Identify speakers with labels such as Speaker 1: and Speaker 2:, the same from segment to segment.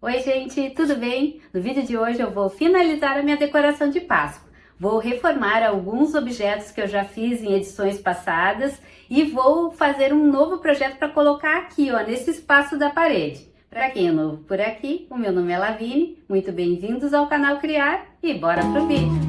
Speaker 1: Oi gente, tudo bem? No vídeo de hoje eu vou finalizar a minha decoração de Páscoa. Vou reformar alguns objetos que eu já fiz em edições passadas e vou fazer um novo projeto para colocar aqui, ó, nesse espaço da parede. Para quem é novo por aqui, o meu nome é Lavine, muito bem-vindos ao canal Criar e bora pro vídeo!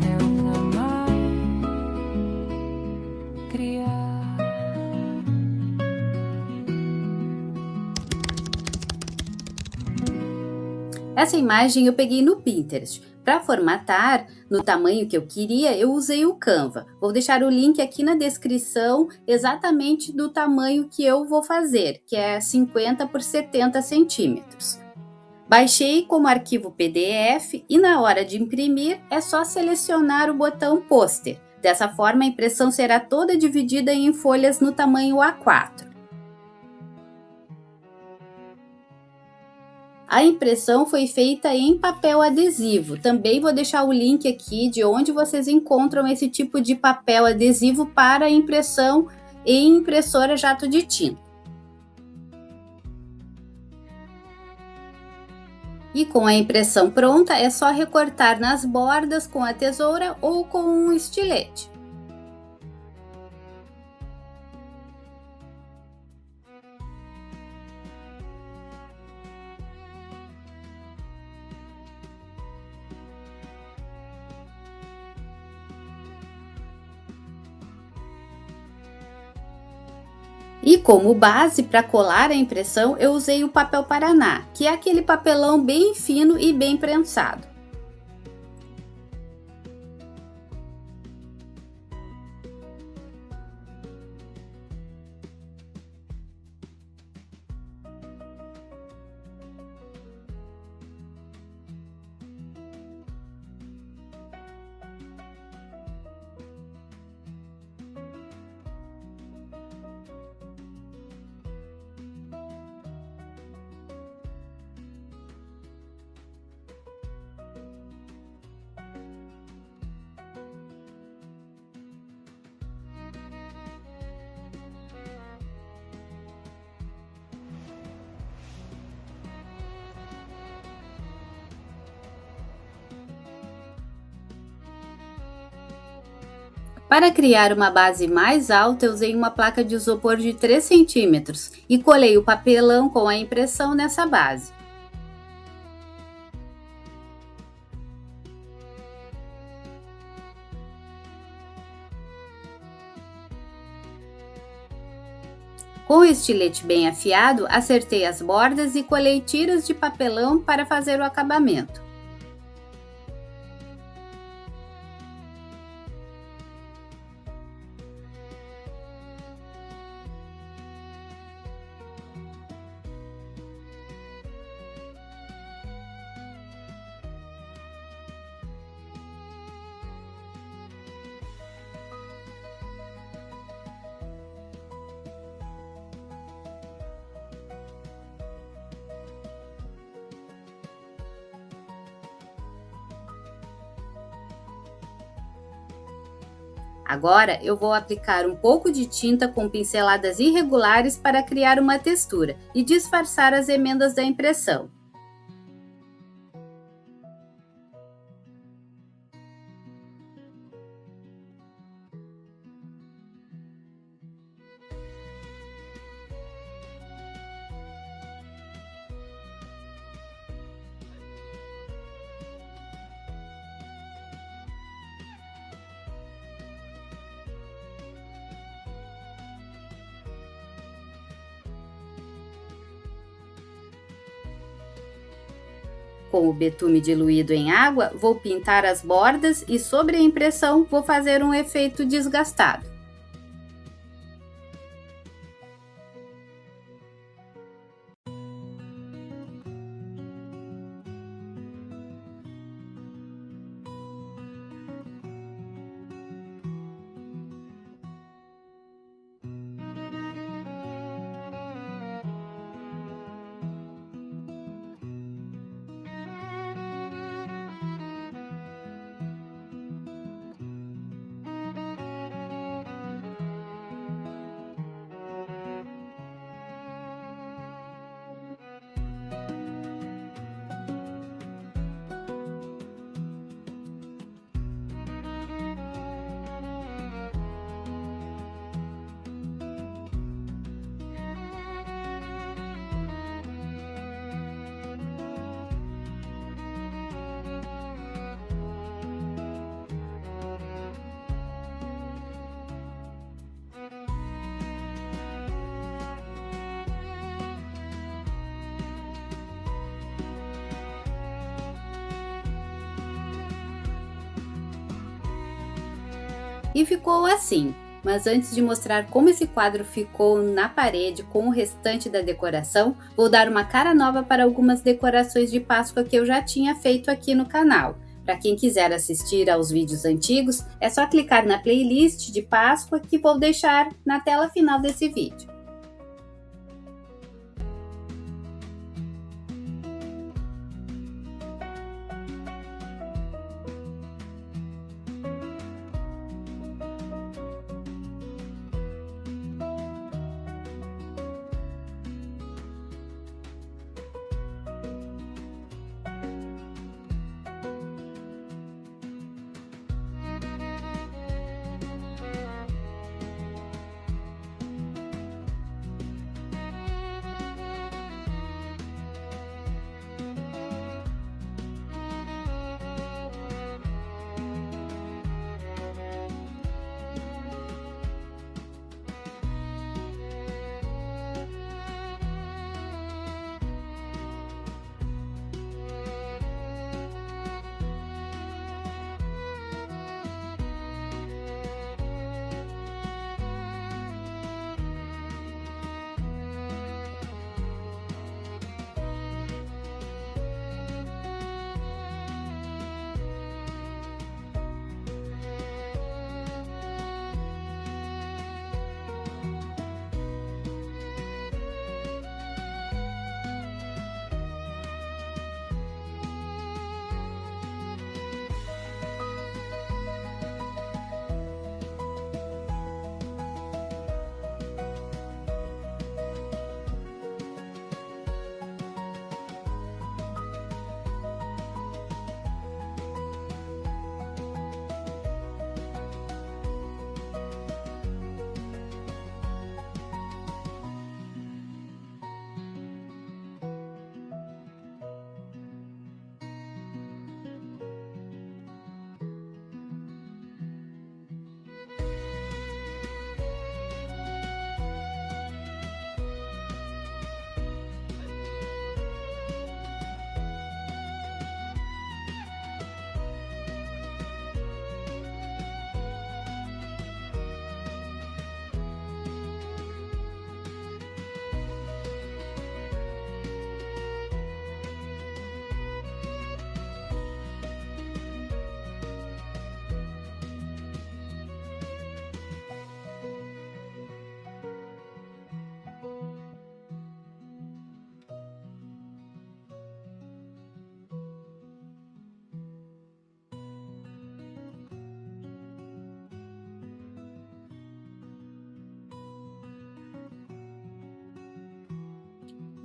Speaker 1: Essa imagem eu peguei no Pinterest. Para formatar no tamanho que eu queria, eu usei o Canva. Vou deixar o link aqui na descrição exatamente do tamanho que eu vou fazer, que é 50 por 70 centímetros. Baixei como arquivo PDF e na hora de imprimir é só selecionar o botão Pôster. Dessa forma a impressão será toda dividida em folhas no tamanho A4. A impressão foi feita em papel adesivo. Também vou deixar o link aqui de onde vocês encontram esse tipo de papel adesivo para impressão em impressora jato de tinta. E com a impressão pronta, é só recortar nas bordas com a tesoura ou com um estilete. E como base para colar a impressão, eu usei o papel Paraná, que é aquele papelão bem fino e bem prensado. Para criar uma base mais alta, eu usei uma placa de isopor de 3 centímetros e colei o papelão com a impressão nessa base. Com o estilete bem afiado, acertei as bordas e colei tiras de papelão para fazer o acabamento. Agora eu vou aplicar um pouco de tinta com pinceladas irregulares para criar uma textura e disfarçar as emendas da impressão. Com o betume diluído em água, vou pintar as bordas e sobre a impressão vou fazer um efeito desgastado. E ficou assim. Mas antes de mostrar como esse quadro ficou na parede com o restante da decoração, vou dar uma cara nova para algumas decorações de Páscoa que eu já tinha feito aqui no canal. Para quem quiser assistir aos vídeos antigos, é só clicar na playlist de Páscoa que vou deixar na tela final desse vídeo.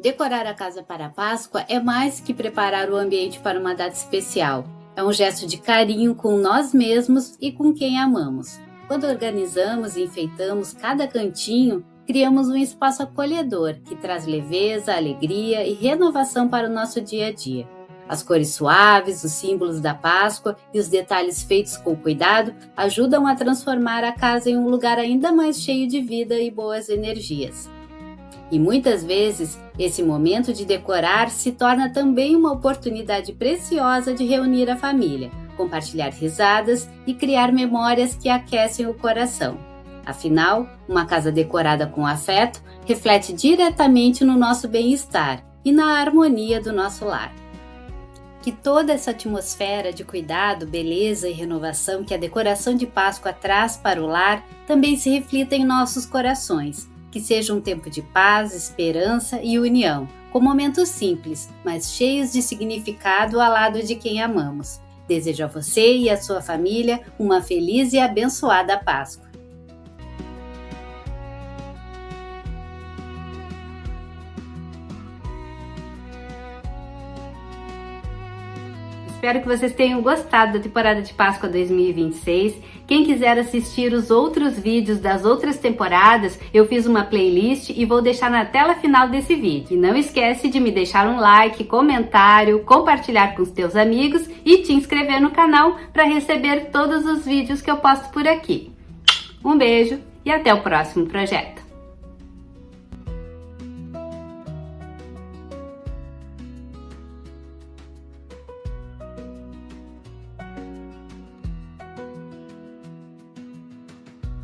Speaker 1: Decorar a casa para a Páscoa é mais que preparar o ambiente para uma data especial. É um gesto de carinho com nós mesmos e com quem amamos. Quando organizamos e enfeitamos cada cantinho, criamos um espaço acolhedor que traz leveza, alegria e renovação para o nosso dia a dia. As cores suaves, os símbolos da Páscoa e os detalhes feitos com cuidado ajudam a transformar a casa em um lugar ainda mais cheio de vida e boas energias. E muitas vezes, esse momento de decorar se torna também uma oportunidade preciosa de reunir a família, compartilhar risadas e criar memórias que aquecem o coração. Afinal, uma casa decorada com afeto reflete diretamente no nosso bem-estar e na harmonia do nosso lar. Que toda essa atmosfera de cuidado, beleza e renovação que a decoração de Páscoa traz para o lar também se reflita em nossos corações. Que seja um tempo de paz, esperança e união, com momentos simples, mas cheios de significado ao lado de quem amamos. Desejo a você e a sua família uma feliz e abençoada Páscoa. Espero que vocês tenham gostado da temporada de Páscoa 2026. Quem quiser assistir os outros vídeos das outras temporadas, eu fiz uma playlist e vou deixar na tela final desse vídeo. E não esquece de me deixar um like, comentário, compartilhar com os teus amigos e te inscrever no canal para receber todos os vídeos que eu posto por aqui. Um beijo e até o próximo projeto!